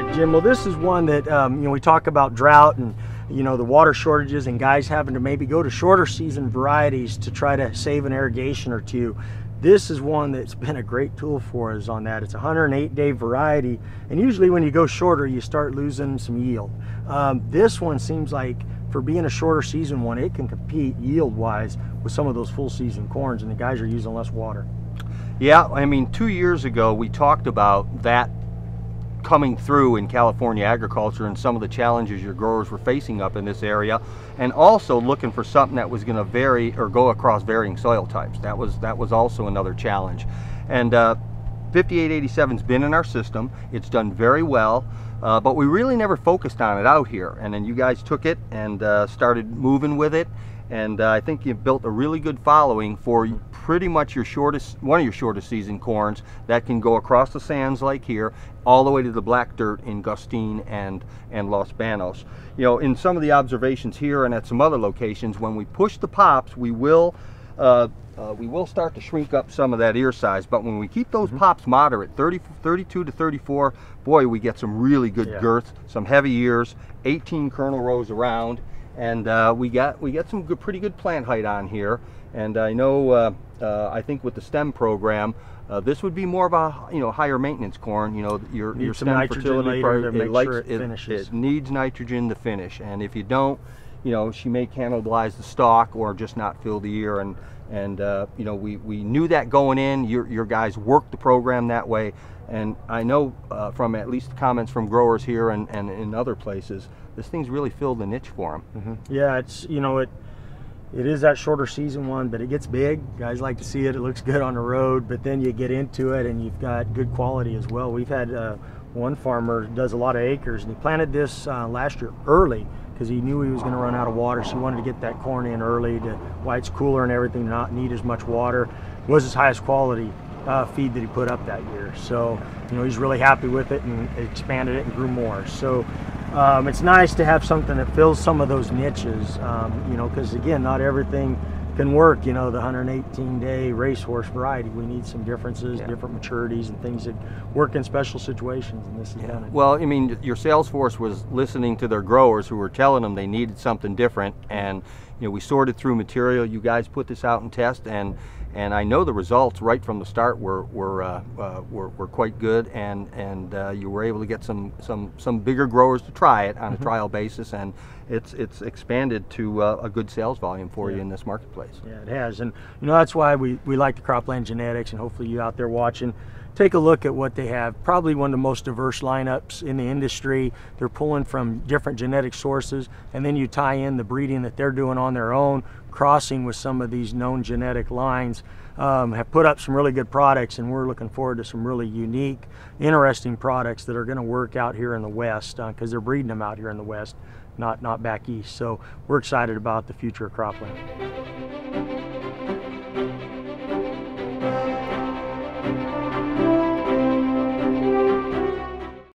right, Jim. Well, this is one that we talk about drought and the water shortages and guys having to maybe go to shorter season varieties to try to save an irrigation or two. This is one that's been a great tool for us on that. It's a 108-day variety, and usually when you go shorter, you start losing some yield. This one seems like, for being a shorter season one, it can compete yield-wise with some of those full season corns, and the guys are using less water. Yeah, I mean, 2 years ago we talked about that coming through in California agriculture and some of the challenges your growers were facing up in this area, and also looking for something that was going to vary or go across varying soil types. That was also another challenge. And 5887's been in our system. It's done very well, but we really never focused on it out here. And then you guys took it and started moving with it, and I think you built a really good following for pretty much one of your shortest season corns that can go across the sands like here all the way to the black dirt in Gustine and Los Banos. In some of the observations here and at some other locations, when we push the pops, we will start to shrink up some of that ear size, but when we keep those pops moderate, 32 to 34, boy, we get some really good girth, some heavy ears, 18 kernel rows around, and we get some pretty good plant height on here. And I know, I think with the stem program, this would be more of a higher maintenance corn. Your stem fertility program, it needs nitrogen to finish, and if you don't, she may cannibalize the stalk or just not fill the ear. And we knew that going in. Your guys worked the program that way, and I know from at least comments from growers here and in other places, this thing's really filled the niche for them. Yeah, it's it is that shorter season one, but it gets big. Guys like to see it. It looks good on the road, but then you get into it and you've got good quality as well. We've had one farmer does a lot of acres, and he planted this last year early because he knew he was going to run out of water, so he wanted to get that corn in early to why it's cooler and everything, not need as much water. It was his highest quality feed that he put up that year, so he's really happy with it and expanded it and grew more. So it's nice to have something that fills some of those niches, because again, not everything can work. The 118-day racehorse variety, we need some differences, different maturities, and things that work in special situations, and this has done it. Well, I mean, your sales force was listening to their growers who were telling them they needed something different, and we sorted through material. You guys put this out and test, and I know the results right from the start were quite good, and you were able to get some bigger growers to try it on a trial basis, and it's expanded to a good sales volume for you in this marketplace. Yeah, it has, and that's why we like the Croplan genetics, and hopefully you out there watching, take a look at what they have. Probably one of the most diverse lineups in the industry. They're pulling from different genetic sources, and then you tie in the breeding that they're doing on their own, crossing with some of these known genetic lines. Have put up some really good products, and we're looking forward to some really unique, interesting products that are going to work out here in the West, because they're breeding them out here in the West, not back east. So we're excited about the future of Croplan.